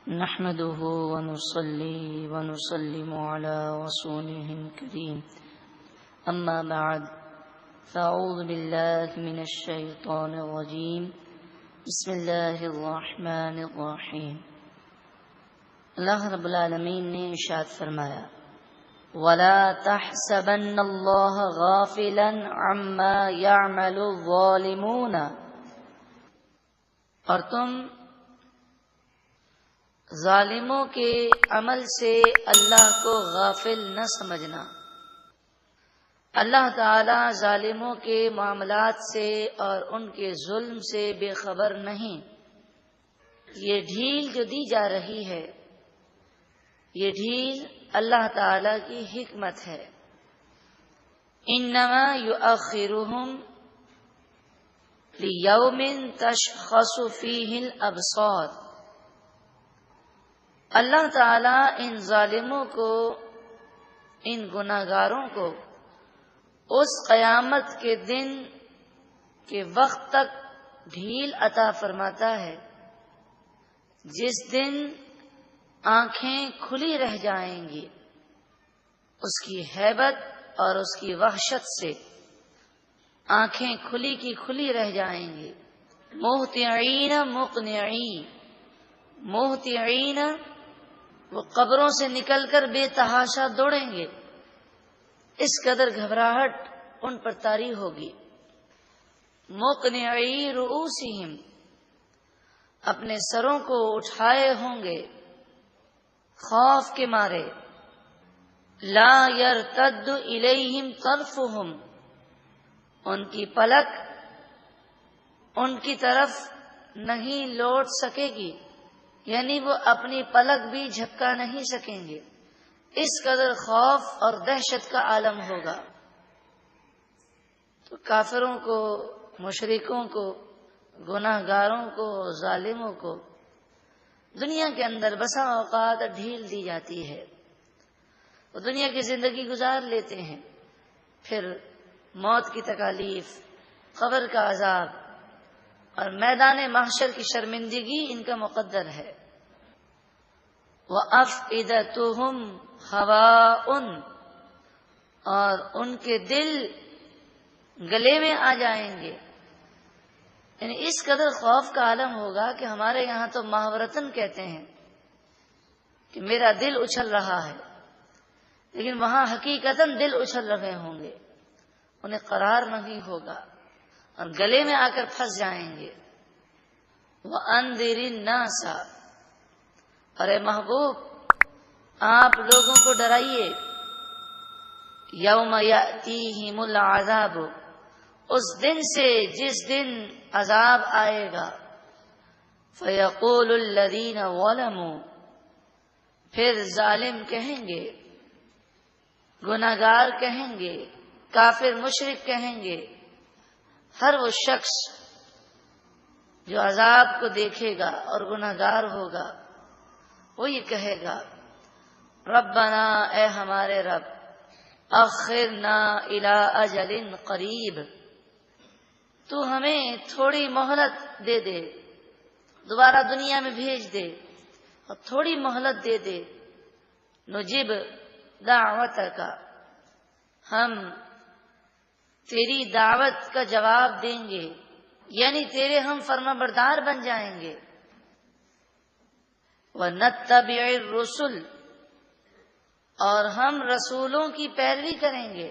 نحمده ونصلي ونسلم على رسوله الكريم أما بعد فأعوذ بالله من الشيطان الرجيم بسم الله الرحمن الرحيم۔ اللہ رب العالمین نے ارشاد فرمایا وَلَا تَحْسَبَنَّ اللَّهَ غَافِلًا عَمَّا يَعْمَلُ الظَّالِمُونَ، اور تم ظالموں کے عمل سے اللہ کو غافل نہ سمجھنا۔ اللہ تعالی ظالموں کے معاملات سے اور ان کے ظلم سے بے خبر نہیں۔ یہ ڈھیل جو دی جا رہی ہے، یہ ڈھیل اللہ تعالی کی حکمت ہے۔ انما یؤخرہم لیوم تشخص فیہ الابصار، اللہ تعالیٰ ان ظالموں کو، ان گناہگاروں کو اس قیامت کے دن کے وقت تک ڈھیل عطا فرماتا ہے جس دن آنکھیں کھلی رہ جائیں گی اس کی ہیبت اور اس کی وحشت سے۔ آنکھیں کھلی کی کھلی رہ جائیں گی۔ مہطعین مقنعین، مہطعین وہ قبروں سے نکل کر بے تحاشا دوڑیں گے، اس قدر گھبراہٹ ان پر طاری ہوگی۔ مقنعی رؤوسہم، اپنے سروں کو اٹھائے ہوں گے خوف کے مارے۔ لا یرتد الیہم طرفہم، ان کی پلک ان کی طرف نہیں لوٹ سکے گی، یعنی وہ اپنی پلک بھی جھپکا نہیں سکیں گے، اس قدر خوف اور دہشت کا عالم ہوگا۔ تو کافروں کو، مشرکوں کو، گناہ گاروں کو، ظالموں کو دنیا کے اندر بسا اوقات ڈھیل دی جاتی ہے۔ وہ دنیا کی زندگی گزار لیتے ہیں، پھر موت کی تکالیف، قبر کا عذاب اور میدان محشر کی شرمندگی ان کا مقدر ہے۔ وَأَفْئِدَتُهُمْ هَوَاءٌ، اور ان کے دل گلے میں آ جائیں گے، یعنی اس قدر خوف کا عالم ہوگا کہ ہمارے یہاں تو محاورتاً کہتے ہیں کہ میرا دل اچھل رہا ہے، لیکن وہاں حقیقتاً دل اچھل رہے ہوں گے، انہیں قرار نہیں ہوگا اور گلے میں آ کر پھنس جائیں گے۔ وَأَنذِرِ النَّاسَ، اور اے محبوب آپ لوگوں کو ڈرائیے، یوم یأتیہم العذاب، اس دن سے جس دن عذاب آئے گا۔ فیقول الذین ظلموا، پھر ظالم کہیں گے، گناہگار کہیں گے، کافر مشرک کہیں گے، ہر وہ شخص جو عذاب کو دیکھے گا اور گناہگار ہوگا وہ یہ کہے گا ربنا، اے ہمارے رب، اخرنا الی اجل قریب، تو ہمیں تھوڑی مہلت دے دے، دوبارہ دنیا میں بھیج دے اور تھوڑی مہلت دے دے۔ نجب دعوتک، ہم تیری دعوت کا جواب دیں گے، یعنی تیرے ہم فرما بردار بن جائیں گے۔ وَنَتَّبِعِ الرُّسُلَ، اور ہم رسولوں کی پیروی کریں گے،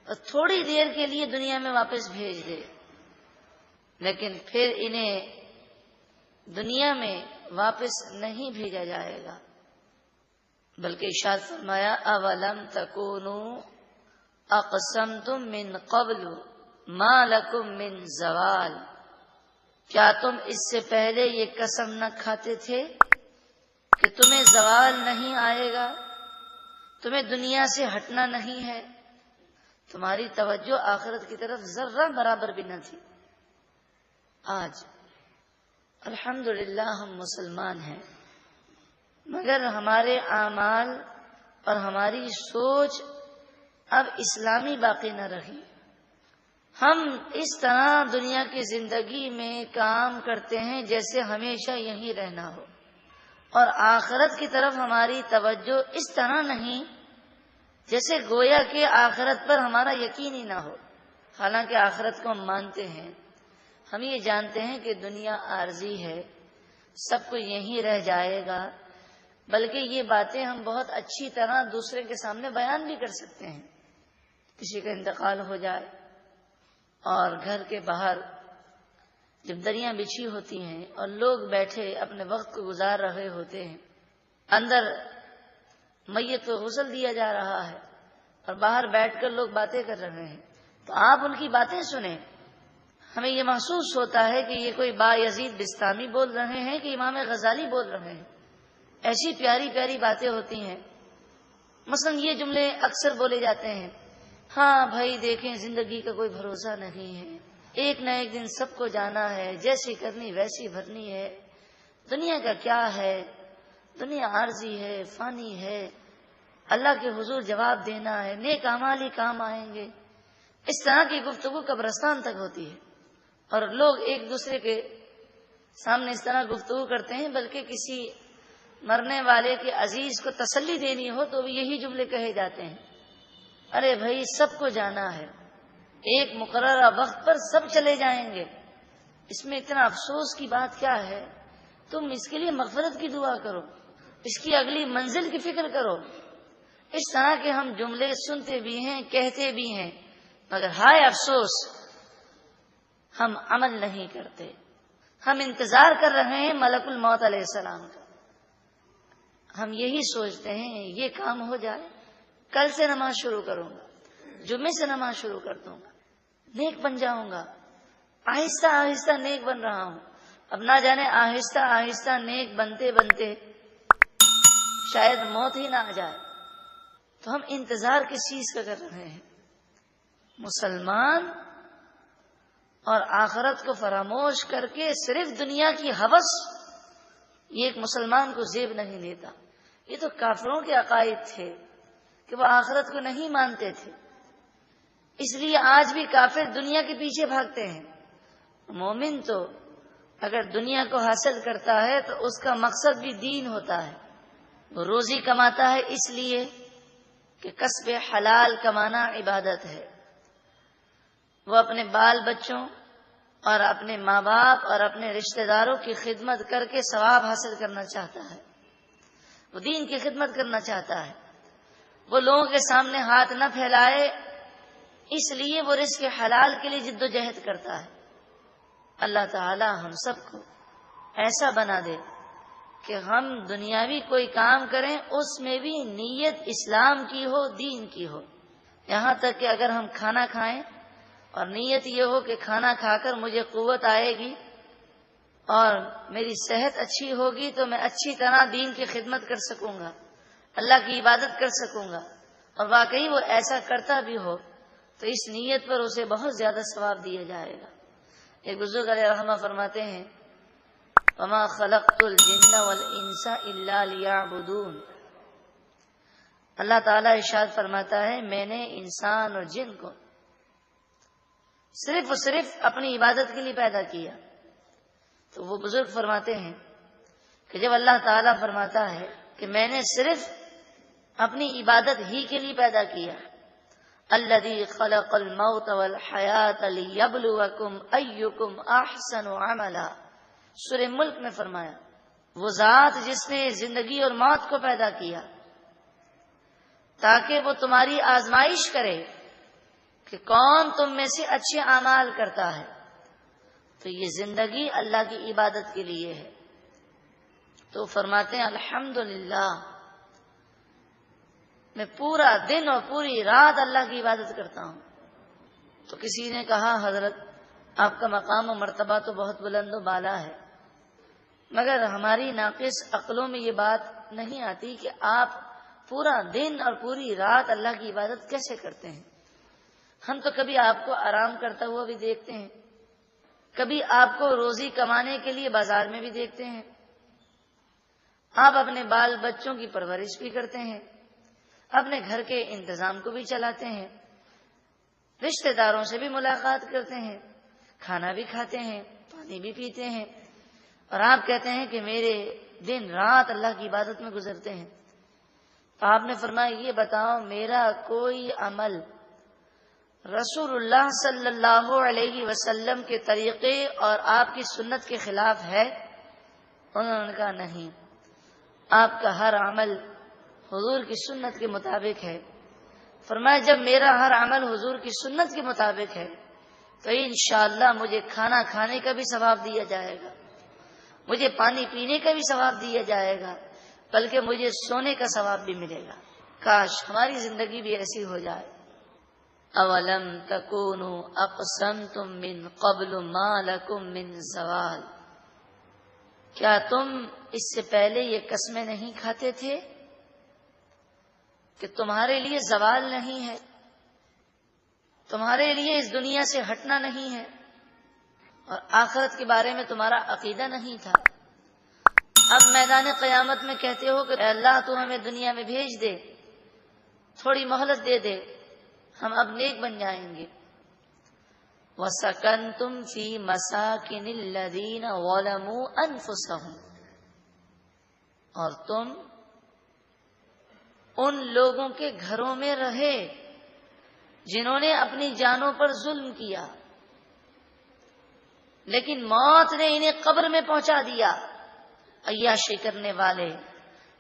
اور تھوڑی دیر کے لیے دنیا میں واپس بھیج دے، لیکن پھر انہیں دنیا میں واپس نہیں بھیجا جائے گا، بلکہ ارشاد فرمایا اَوَلَمْ تَكُونُوا اقسمتم من قبل ما لکم من زوال، کیا تم اس سے پہلے یہ قسم نہ کھاتے تھے کہ تمہیں زوال نہیں آئے گا، تمہیں دنیا سے ہٹنا نہیں ہے؟ تمہاری توجہ آخرت کی طرف ذرہ برابر بھی نہ تھی۔ آج الحمدللہ ہم مسلمان ہیں، مگر ہمارے اعمال اور ہماری سوچ اب اسلامی باقی نہ رہی۔ ہم اس طرح دنیا کی زندگی میں کام کرتے ہیں جیسے ہمیشہ یہیں رہنا ہو، اور آخرت کی طرف ہماری توجہ اس طرح نہیں جیسے گویا کہ آخرت پر ہمارا یقین ہی نہ ہو. حالانکہ آخرت کو ہم مانتے ہیں، ہم یہ جانتے ہیں کہ دنیا عارضی ہے، سب کو یہیں رہ جائے گا، بلکہ یہ باتیں ہم بہت اچھی طرح دوسرے کے سامنے بیان بھی کر سکتے ہیں. کسی کا انتقال ہو جائے اور گھر کے باہر جب دریاں بچھی ہوتی ہیں اور لوگ بیٹھے اپنے وقت کو گزار رہے ہوتے ہیں، اندر میت کو غسل دیا جا رہا ہے اور باہر بیٹھ کر لوگ باتیں کر رہے ہیں، تو آپ ان کی باتیں سنیں. ہمیں یہ محسوس ہوتا ہے کہ یہ کوئی بایزید بستامی بول رہے ہیں کہ امام غزالی بول رہے ہیں. ایسی پیاری پیاری باتیں ہوتی ہیں. مثلا یہ جملے اکثر بولے جاتے ہیں، ہاں بھائی دیکھیں زندگی کا کوئی بھروسہ نہیں ہے، ایک نہ ایک دن سب کو جانا ہے، جیسی کرنی ویسی بھرنی ہے، دنیا کا کیا ہے، دنیا عارضی ہے، فانی ہے، اللہ کے حضور جواب دینا ہے، نیک اعمال ہی کام آئیں گے. اس طرح کی گفتگو قبرستان تک ہوتی ہے اور لوگ ایک دوسرے کے سامنے اس طرح گفتگو کرتے ہیں، بلکہ کسی مرنے والے کے عزیز کو تسلی دینی ہو تو بھی یہی جملے کہے جاتے ہیں. ارے بھائی سب کو جانا ہے، ایک مقررہ وقت پر سب چلے جائیں گے، اس میں اتنا افسوس کی بات کیا ہے؟ تم اس کے لیے مغفرت کی دعا کرو، اس کی اگلی منزل کی فکر کرو. اس طرح کے ہم جملے سنتے بھی ہیں، کہتے بھی ہیں، مگر ہائے افسوس ہم عمل نہیں کرتے. ہم انتظار کر رہے ہیں ملک الموت علیہ السلام کا. ہم یہی سوچتے ہیں یہ کام ہو جائے، کل سے نماز شروع کروں گا، جمعے سے نماز شروع کر دوں گا، نیک بن جاؤں گا. آہستہ آہستہ نیک بن رہا ہوں. اب نہ جانے آہستہ آہستہ نیک بنتے بنتے شاید موت ہی نہ آ جائے. تو ہم انتظار کس چیز کا کر رہے ہیں؟ مسلمان اور آخرت کو فراموش کر کے صرف دنیا کی ہوس، یہ ایک مسلمان کو زیب نہیں دیتا. یہ تو کافروں کے عقائد تھے کہ وہ آخرت کو نہیں مانتے تھے، اس لیے آج بھی کافر دنیا کے پیچھے بھاگتے ہیں. مومن تو اگر دنیا کو حاصل کرتا ہے تو اس کا مقصد بھی دین ہوتا ہے. وہ روزی کماتا ہے اس لیے کہ کسب حلال کمانا عبادت ہے. وہ اپنے بال بچوں اور اپنے ماں باپ اور اپنے رشتہ داروں کی خدمت کر کے ثواب حاصل کرنا چاہتا ہے. وہ دین کی خدمت کرنا چاہتا ہے. وہ لوگوں کے سامنے ہاتھ نہ پھیلائے، اس لیے وہ رزق حلال کے لیے جد و جہد کرتا ہے. اللہ تعالی ہم سب کو ایسا بنا دے کہ ہم دنیاوی کوئی کام کریں اس میں بھی نیت اسلام کی ہو، دین کی ہو. یہاں تک کہ اگر ہم کھانا کھائیں اور نیت یہ ہو کہ کھانا کھا کر مجھے قوت آئے گی اور میری صحت اچھی ہوگی تو میں اچھی طرح دین کی خدمت کر سکوں گا، اللہ کی عبادت کر سکوں گا، اور واقعی وہ ایسا کرتا بھی ہو تو اس نیت پر اسے بہت زیادہ ثواب دیا جائے گا. ایک بزرگ علیہ رحمہ فرماتے ہیں وَمَا خَلَقْتُ الْجِنَّ وَالْإِنسَ إِلَّا لِيَعْبُدُونَ. اللہ تعالیٰ ارشاد فرماتا ہے میں نے انسان اور جن کو صرف اور صرف اپنی عبادت کے لیے پیدا کیا. تو وہ بزرگ فرماتے ہیں کہ جب اللہ تعالیٰ فرماتا ہے کہ میں نے صرف اپنی عبادت ہی کے لیے پیدا کیا، الذی خلق الموت والحیات لیبلوکم ایکم احسن عملا، سورہ ملک میں فرمایا وہ ذات جس نے زندگی اور موت کو پیدا کیا تاکہ وہ تمہاری آزمائش کرے کہ کون تم میں سے اچھے اعمال کرتا ہے. تو یہ زندگی اللہ کی عبادت کے لیے ہے. تو فرماتے ہیں الحمدللہ میں پورا دن اور پوری رات اللہ کی عبادت کرتا ہوں. تو کسی نے کہا حضرت آپ کا مقام و مرتبہ تو بہت بلند و بالا ہے، مگر ہماری ناقص عقلوں میں یہ بات نہیں آتی کہ آپ پورا دن اور پوری رات اللہ کی عبادت کیسے کرتے ہیں. ہم تو کبھی آپ کو آرام کرتا ہوا بھی دیکھتے ہیں، کبھی آپ کو روزی کمانے کے لیے بازار میں بھی دیکھتے ہیں، آپ اپنے بال بچوں کی پرورش بھی کرتے ہیں، اپنے گھر کے انتظام کو بھی چلاتے ہیں، رشتہ داروں سے بھی ملاقات کرتے ہیں، کھانا بھی کھاتے ہیں، پانی بھی پیتے ہیں، اور آپ کہتے ہیں کہ میرے دن رات اللہ کی عبادت میں گزرتے ہیں. تو آپ نے فرمایا یہ بتاؤ میرا کوئی عمل رسول اللہ صلی اللہ علیہ وسلم کے طریقے اور آپ کی سنت کے خلاف ہے؟ انہوں نے کہا نہیں، آپ کا ہر عمل حضور کی سنت کے مطابق ہے. فرمایا جب میرا ہر عمل حضور کی سنت کے مطابق ہے تو انشاءاللہ مجھے کھانا کھانے کا بھی ثواب دیا جائے گا، مجھے پانی پینے کا بھی ثواب دیا جائے گا، بلکہ مجھے سونے کا ثواب بھی ملے گا. کاش ہماری زندگی بھی ایسی ہو جائے. اولم تکونوا اقسمتم من قبل ما لکم من زوال، کیا تم اس سے پہلے یہ قسمیں نہیں کھاتے تھے کہ تمہارے لیے زوال نہیں ہے، تمہارے لیے اس دنیا سے ہٹنا نہیں ہے، اور آخرت کے بارے میں تمہارا عقیدہ نہیں تھا. اب میدان قیامت میں کہتے ہو کہ اے اللہ تو ہمیں دنیا میں بھیج دے، تھوڑی مہلت دے دے، ہم اب نیک بن جائیں گے. وَسَكَنْتُمْ فِي مَسَاكِنِ الَّذِينَ ظَلَمُوا أَنفُسَهُمْ، اور تم ان لوگوں کے گھروں میں رہے جنہوں نے اپنی جانوں پر ظلم کیا، لیکن موت نے انہیں قبر میں پہنچا دیا. عیاشی کرنے والے،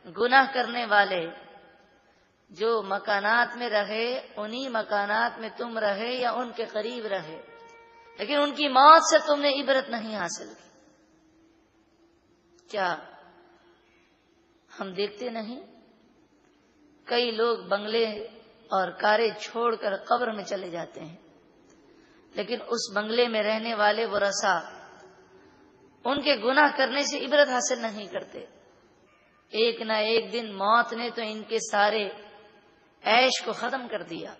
گناہ کرنے والے جو مکانات میں رہے انہی مکانات میں تم رہے یا ان کے قریب رہے، لیکن ان کی موت سے تم نے عبرت نہیں حاصل کی. کیا ہم دیکھتے نہیں کئی لوگ بنگلے اور کاریں چھوڑ کر قبر میں چلے جاتے ہیں، لیکن اس بنگلے میں رہنے والے ورثاء ان کے گناہ کرنے سے عبرت حاصل نہیں کرتے. ایک نہ ایک دن موت نے تو ان کے سارے عیش کو ختم کر دیا.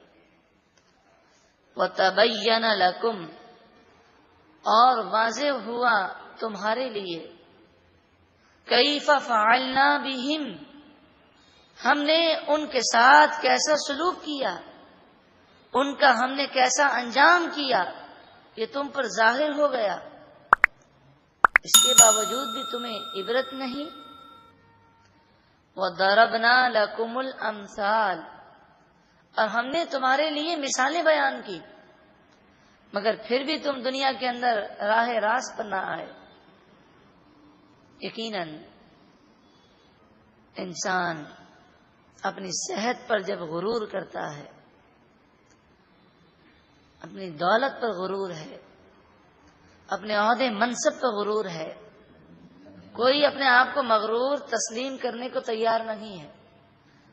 وَتَبَيَّنَ لَكُمْ، اور واضح ہوا تمہارے لیے، كَيْفَ فَعَلْنَا بِهِمْ، ہم نے ان کے ساتھ کیسا سلوک کیا، ان کا ہم نے کیسا انجام کیا، یہ تم پر ظاہر ہو گیا. اس کے باوجود بھی تمہیں عبرت نہیں. وَضَرَبْنَا لَكُمُ الْأَمْثَالَ، اور ہم نے تمہارے لیے مثالیں بیان کی، مگر پھر بھی تم دنیا کے اندر راہ راست پر نہ آئے. یقیناً انسان اپنی صحت پر جب غرور کرتا ہے، اپنی دولت پر غرور ہے، اپنے عہدے منصب پر غرور ہے، کوئی اپنے آپ کو مغرور تسلیم کرنے کو تیار نہیں ہے.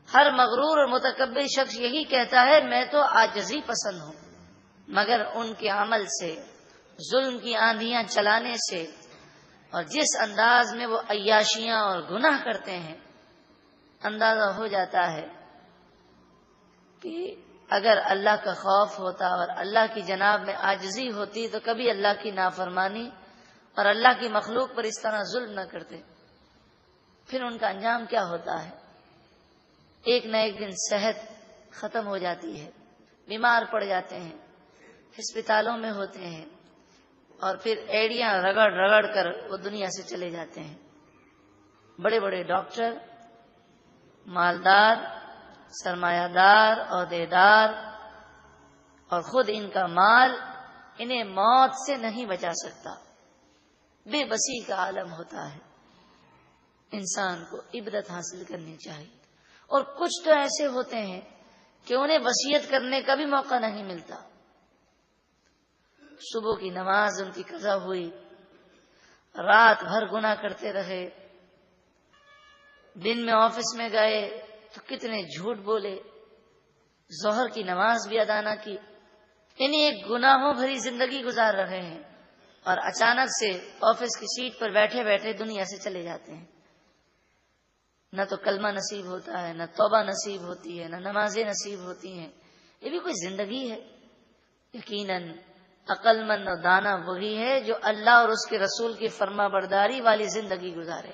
ہر مغرور اور متکبر شخص یہی کہتا ہے میں تو عاجزی پسند ہوں، مگر ان کے عمل سے، ظلم کی آندھیاں چلانے سے، اور جس انداز میں وہ عیاشیاں اور گناہ کرتے ہیں، اندازہ ہو جاتا ہے کہ اگر اللہ کا خوف ہوتا اور اللہ کی جناب میں عاجزی ہوتی تو کبھی اللہ کی نافرمانی اور اللہ کی مخلوق پر اس طرح ظلم نہ کرتے. پھر ان کا انجام کیا ہوتا ہے؟ ایک نہ ایک دن صحت ختم ہو جاتی ہے، بیمار پڑ جاتے ہیں، ہسپتالوں میں ہوتے ہیں، اور پھر ایڑیاں رگڑ رگڑ کر وہ دنیا سے چلے جاتے ہیں. بڑے بڑے ڈاکٹر، مالدار، سرمایہ دار، عہدیدار، اور خود ان کا مال انہیں موت سے نہیں بچا سکتا. بے بسی کا عالم ہوتا ہے. انسان کو عبرت حاصل کرنی چاہیے. اور کچھ تو ایسے ہوتے ہیں کہ انہیں وصیت کرنے کا بھی موقع نہیں ملتا. صبح کی نماز ان کی قضا ہوئی، رات بھر گناہ کرتے رہے، دن میں آفس میں گئے تو کتنے جھوٹ بولے، ظہر کی نماز بھی ادا نہ کی. انہیں ایک گناہوں بھری زندگی گزار رہے ہیں، اور اچانک سے آفس کی سیٹ پر بیٹھے بیٹھے دنیا سے چلے جاتے ہیں. نہ تو کلمہ نصیب ہوتا ہے، نہ توبہ نصیب ہوتی ہے، نہ نمازیں نصیب ہوتی ہیں. یہ بھی کوئی زندگی ہے؟ یقیناً عقل مند اور دانا وہی ہے جو اللہ اور اس کے رسول کی فرما برداری والی زندگی گزارے.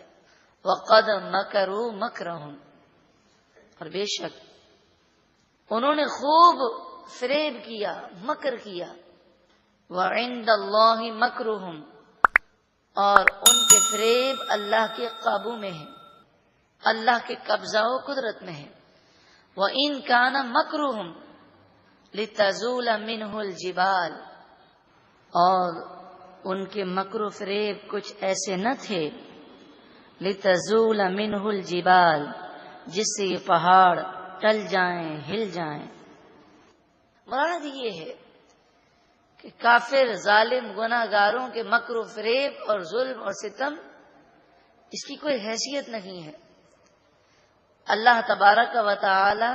وَقَدْ مَكَرُوا مَكْرَهُمْ، اور بے شک انہوں نے خوب فریب کیا، مکر کیا. وَعِندَ اللَّهِ مَكْرُهُمْ، اور ان کے فریب اللہ کے قابو میں ہے، اللہ کے قبضہ و قدرت میں ہے۔ وَإِن كَانَ مَكْرُهُمْ لِتَزُولَ مِنْهُ الْجِبَالُ، اور ان کے مکر و فریب کچھ ایسے نہ تھے، لِتَزُولَ مِنْهُ الْجِبَالُ، جس سے یہ پہاڑ ٹل جائیں، ہل جائیں۔ مراد یہ ہے کہ کافر، ظالم، گناہگاروں کے مکر و فریب اور ظلم اور ستم اس کی کوئی حیثیت نہیں ہے۔ اللہ تبارک و تعالی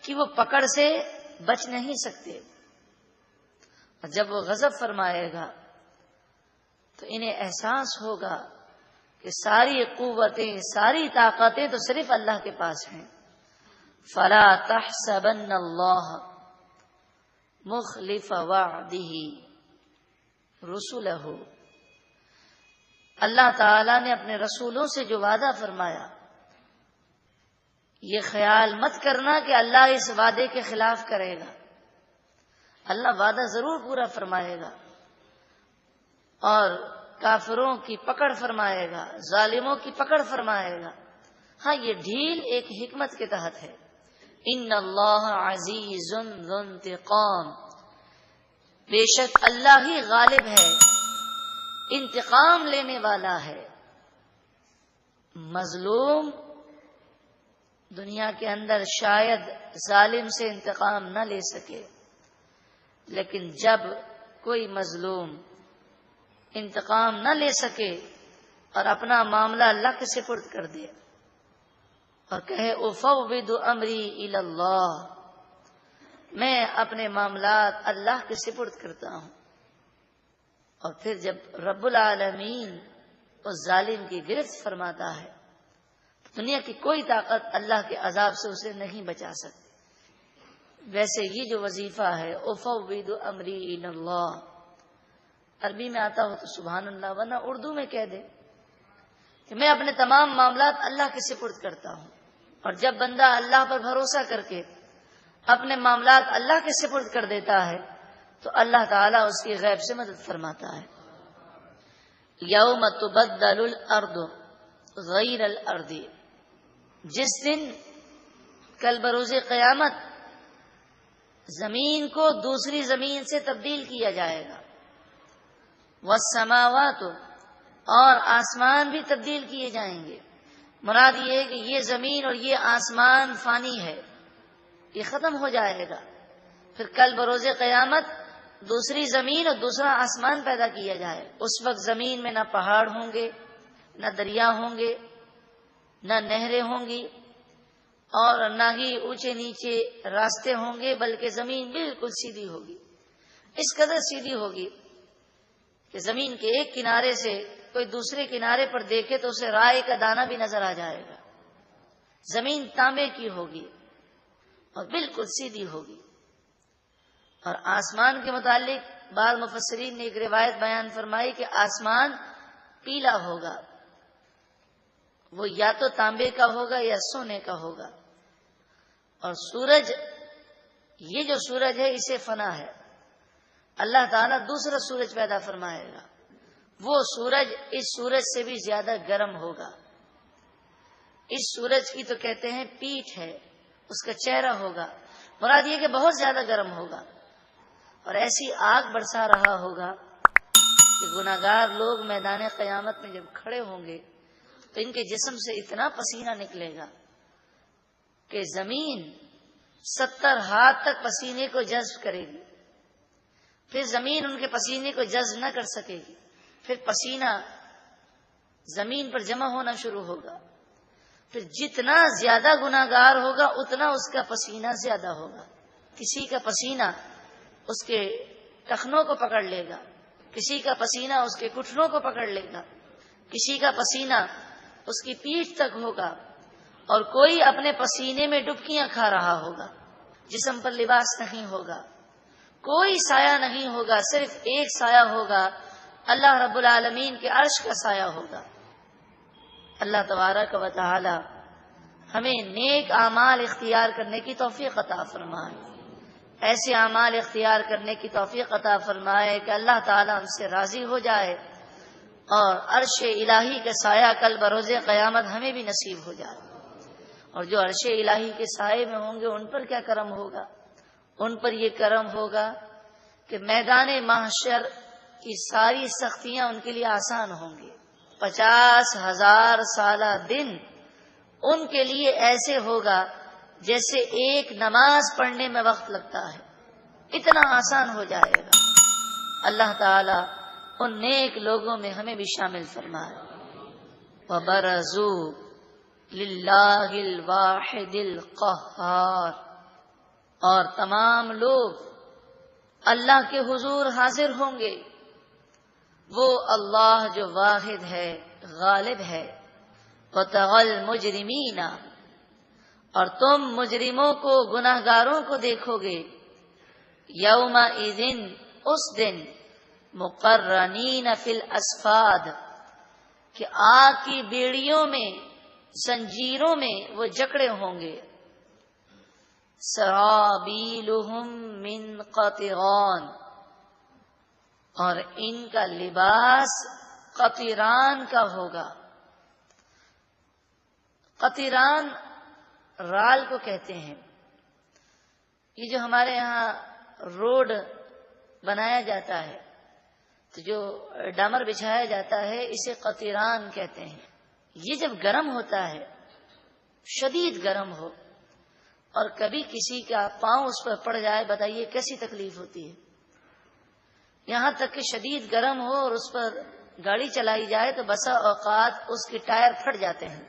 کی وہ پکڑ سے بچ نہیں سکتے، اور جب وہ غضب فرمائے گا تو انہیں احساس ہوگا کہ ساری قوتیں، ساری طاقتیں تو صرف اللہ کے پاس ہیں۔ فَلَا تَحْسَبَنَّ اللَّهَ مُخْلِفَ وَعْدِهِ رُسُلَهُ، اللہ تعالی نے اپنے رسولوں سے جو وعدہ فرمایا، یہ خیال مت کرنا کہ اللہ اس وعدے کے خلاف کرے گا۔ اللہ وعدہ ضرور پورا فرمائے گا اور کافروں کی پکڑ فرمائے گا، ظالموں کی پکڑ فرمائے گا۔ ہاں، یہ ڈھیل ایک حکمت کے تحت ہے۔ ان اللہ عزیز ذو انتقام، بے شک اللہ ہی غالب ہے، انتقام لینے والا ہے۔ مظلوم دنیا کے اندر شاید ظالم سے انتقام نہ لے سکے، لیکن جب کوئی مظلوم انتقام نہ لے سکے اور اپنا معاملہ اللہ کے سپرد کر دے اور کہے افوض امری الی اللہ، میں اپنے معاملات اللہ کے سپرد کرتا ہوں، اور پھر جب رب العالمین اس ظالم کی گرفت فرماتا ہے، دنیا کی کوئی طاقت اللہ کے عذاب سے اسے نہیں بچا سکتی۔ ویسے یہ جو وظیفہ ہے افوض امری الی اللہ، عربی میں آتا ہو تو سبحان اللہ، ورنہ اردو میں کہہ دے کہ میں اپنے تمام معاملات اللہ کے سپرد کرتا ہوں۔ اور جب بندہ اللہ پر بھروسہ کر کے اپنے معاملات اللہ کے سپرد کر دیتا ہے تو اللہ تعالیٰ اس کی غیب سے مدد فرماتا ہے۔ یوم تبدل الارض غیر الارض، جس دن کل بروز قیامت زمین کو دوسری زمین سے تبدیل کیا جائے گا، والسماوات، اور آسمان بھی تبدیل کیے جائیں گے۔ مراد یہ ہے کہ یہ زمین اور یہ آسمان فانی ہے، یہ ختم ہو جائے گا، پھر کل بروز قیامت دوسری زمین اور دوسرا آسمان پیدا کیا جائے۔ اس وقت زمین میں نہ پہاڑ ہوں گے، نہ دریا ہوں گے، نہ نہریں ہوں گی، اور نہ ہی اونچے نیچے راستے ہوں گے، بلکہ زمین بالکل سیدھی ہوگی، اس قدر سیدھی ہوگی کہ زمین کے ایک کنارے سے کوئی دوسرے کنارے پر دیکھے تو اسے رائے کا دانہ بھی نظر آ جائے گا۔ زمین تانبے کی ہوگی اور بالکل سیدھی ہوگی۔ اور آسمان کے متعلق بعض مفسرین نے ایک روایت بیان فرمائی کہ آسمان پیلا ہوگا، وہ یا تو تانبے کا ہوگا یا سونے کا ہوگا۔ اور سورج، یہ جو سورج ہے اسے فنا ہے، اللہ تعالیٰ دوسرا سورج پیدا فرمائے گا، وہ سورج اس سورج سے بھی زیادہ گرم ہوگا۔ اس سورج کی تو کہتے ہیں پیٹھ ہے، اس کا چہرہ ہوگا، مراد یہ کہ بہت زیادہ گرم ہوگا، اور ایسی آگ برسا رہا ہوگا کہ گناہگار لوگ میدان قیامت میں جب کھڑے ہوں گے تو ان کے جسم سے اتنا پسینہ نکلے گا کہ زمین 70 ہاتھ تک پسینے کو جذب کرے گی، پھر زمین ان کے پسینے کو جذب نہ کر سکے گی، پھر پسینہ زمین پر جمع ہونا شروع ہوگا، پھر جتنا زیادہ گناہگار ہوگا اتنا اس کا پسینہ زیادہ ہوگا۔ کسی کا پسینہ اس کے ٹخنوں کو پکڑ لے گا، کسی کا پسینہ اس کے گھٹنوں کو پکڑ لے گا، کسی کا پسینہ اس کی پیٹھ تک ہوگا، اور کوئی اپنے پسینے میں ڈبکیاں کھا رہا ہوگا، جسم پر لباس نہیں ہوگا، کوئی سایہ نہیں ہوگا، صرف ایک سایہ ہوگا، اللہ رب العالمین کے عرش کا سایہ ہوگا۔ اللہ تبارک و تعالی ہمیں نیک اعمال اختیار کرنے کی توفیق عطا فرمائے، ایسے اعمال اختیار کرنے کی توفیق عطا فرمائے کہ اللہ تعالی ہم سے راضی ہو جائے اور عرش الہی کا سایہ کل بروز قیامت ہمیں بھی نصیب ہو جائے. اور جو عرش الہی کے سائے میں ہوں گے ان پر کیا کرم ہوگا؟ ان پر یہ کرم ہوگا کہ میدان محشر کی ساری سختیاں ان کے لیے آسان ہوں گی. 50,000 سالہ دن ان کے لیے ایسے ہوگا جیسے ایک نماز پڑھنے میں وقت لگتا ہے، اتنا آسان ہو جائے گا. اللہ تعالی ان نیک لوگوں میں ہمیں بھی شامل فرمائے. وَبَرَزُوا لِلَّهِ الْوَاحِدِ الْقَهَّارِ، اور تمام لوگ اللہ کے حضور حاضر ہوں گے. وہ اللہ جو واحد ہے، غالب ہے. وَتَغَى الْمُجْرِمِينَ، اور تم مجرموں کو، گناہگاروں کو دیکھو گے. یومئذ، اس دن، مقرنین فی الاسفاد، کہ آگ کی بیڑیوں میں، زنجیروں میں وہ جکڑے ہوں گے. سرابیلہم من قطران، اور ان کا لباس قطران کا ہوگا. قطران رال کو کہتے ہیں. یہ جو ہمارے یہاں روڈ بنایا جاتا ہے تو جو ڈامر بچھایا جاتا ہے اسے قطران کہتے ہیں. یہ جب گرم ہوتا ہے، شدید گرم ہو، اور کبھی کسی کا پاؤں اس پر پڑ جائے، بتائیے کیسی تکلیف ہوتی ہے. یہاں تک کہ شدید گرم ہو اور اس پر گاڑی چلائی جائے تو بسا اوقات اس کے ٹائر پھٹ جاتے ہیں.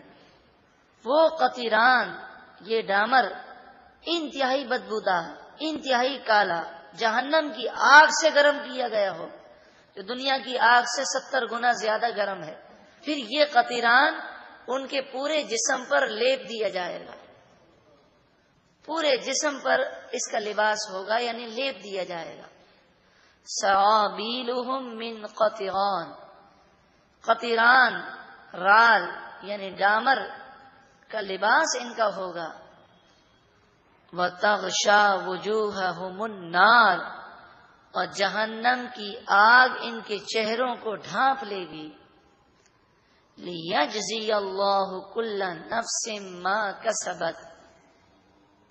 وہ قطران، یہ ڈامر انتہائی بدبودار، انتہائی کالا، جہنم کی آگ سے گرم کیا گیا ہو، جو دنیا کی آگ سے 70 گنا زیادہ گرم ہے. پھر یہ قطران ان کے پورے جسم پر لیپ دیا جائے گا. پورے جسم پر اس کا لباس ہوگا، یعنی لیپ دیا جائے گا. سرابیلہم من قطران، قطران رال یعنی ڈامر کا لباس ان کا ہوگا. وَتَغْشَا وُجُوهَهُمُ النَّارُ، اور جہنم کی آگ ان کے چہروں کو ڈھانپ لے گی. لِيَجْزِيَ اللَّهُ كُلَّ نَفْسٍ مَا كَسَبَتْ،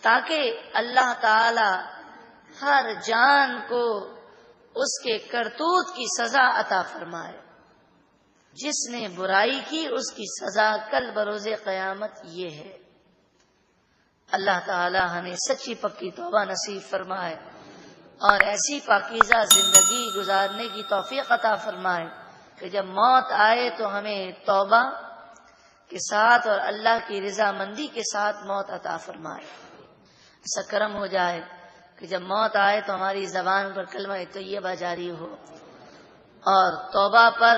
تاکہ اللہ تعالی ہر جان کو اس کے کرتوت کی سزا عطا فرمائے. جس نے برائی کی اس کی سزا کل بروز قیامت یہ ہے. اللہ تعالی ہمیں سچی پکی توبہ نصیب فرمائے اور ایسی پاکیزہ زندگی گزارنے کی توفیق عطا فرمائے کہ جب موت آئے تو ہمیں توبہ کے ساتھ اور اللہ کی رضامندی کے ساتھ موت عطا فرمائے. ایسا کرم ہو جائے کہ جب موت آئے تو ہماری زبان پر کلمہ طیبہ جاری ہو اور توبہ پر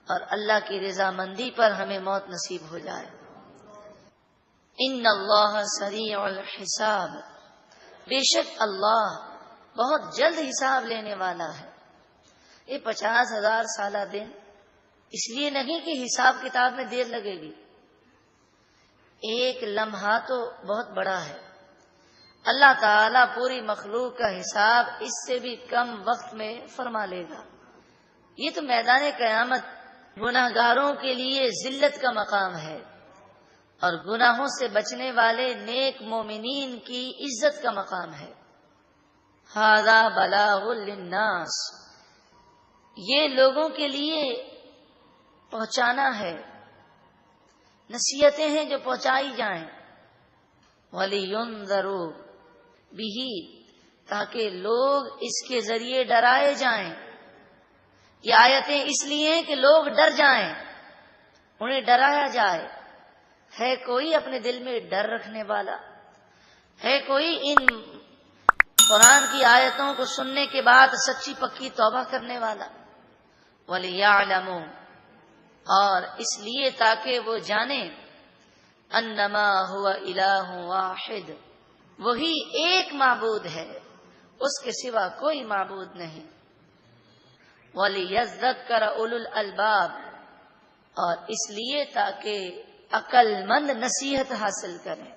اور اللہ کی رضامندی پر ہمیں موت نصیب ہو جائے. ان اللہ سریع الحساب، بے شک اللہ بہت جلد حساب لینے والا ہے. یہ 50,000 سالہ دن اس لیے نہیں کہ حساب کتاب میں دیر لگے گی. ایک لمحہ تو بہت بڑا ہے. اللہ تعالیٰ پوری مخلوق کا حساب اس سے بھی کم وقت میں فرما لے گا. یہ تو میدان قیامت گناہگاروں کے لیے ذلت کا مقام ہے اور گناہوں سے بچنے والے نیک مومنین کی عزت کا مقام ہے. ھذا بلاغ للناس، یہ لوگوں کے لیے پہنچانا ہے، نصیحتیں ہیں جو پہنچائی جائیں. وَلِيُنذَرُوا بِهِ، تاکہ لوگ اس کے ذریعے ڈرائے جائیں. یہ آیتیں اس لیے کہ لوگ ڈر جائیں، انہیں ڈرایا جائے. ہے کوئی اپنے دل میں ڈر رکھنے والا؟ ہے کوئی ان قرآن کی آیتوں کو سننے کے بعد سچی پکی توبہ کرنے والا؟ وَلِيَعْلَمُوا، اور اس لیے تاکہ وہ جانیں، انما هو الہ واحد، وہی ایک معبود ہے، اس کے سوا کوئی معبود نہیں. وَلِيَذَّكَّرَ أُولُو الْأَلْبَابِ، اور اس لیے تاکہ عقل مند نصیحت حاصل کریں.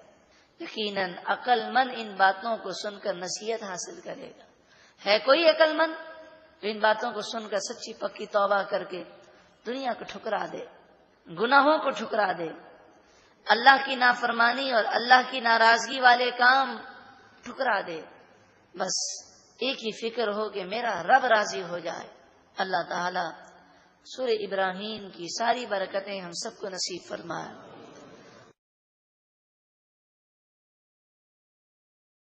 یقیناً عقل مند ان باتوں کو سن کر نصیحت حاصل کرے گا. ہے کوئی عقل مند جو ان باتوں کو سن کر سچی پکی توبہ کر کے دنیا کو ٹھکرا دے، گناہوں کو ٹھکرا دے، اللہ کی نافرمانی اور اللہ کی ناراضگی والے کام ٹھکرا دے، بس ایک ہی فکر ہو کہ میرا رب راضی ہو جائے۔ اللہ تعالی سورہ ابراہیم کی ساری برکتیں ہم سب کو نصیب فرمائے۔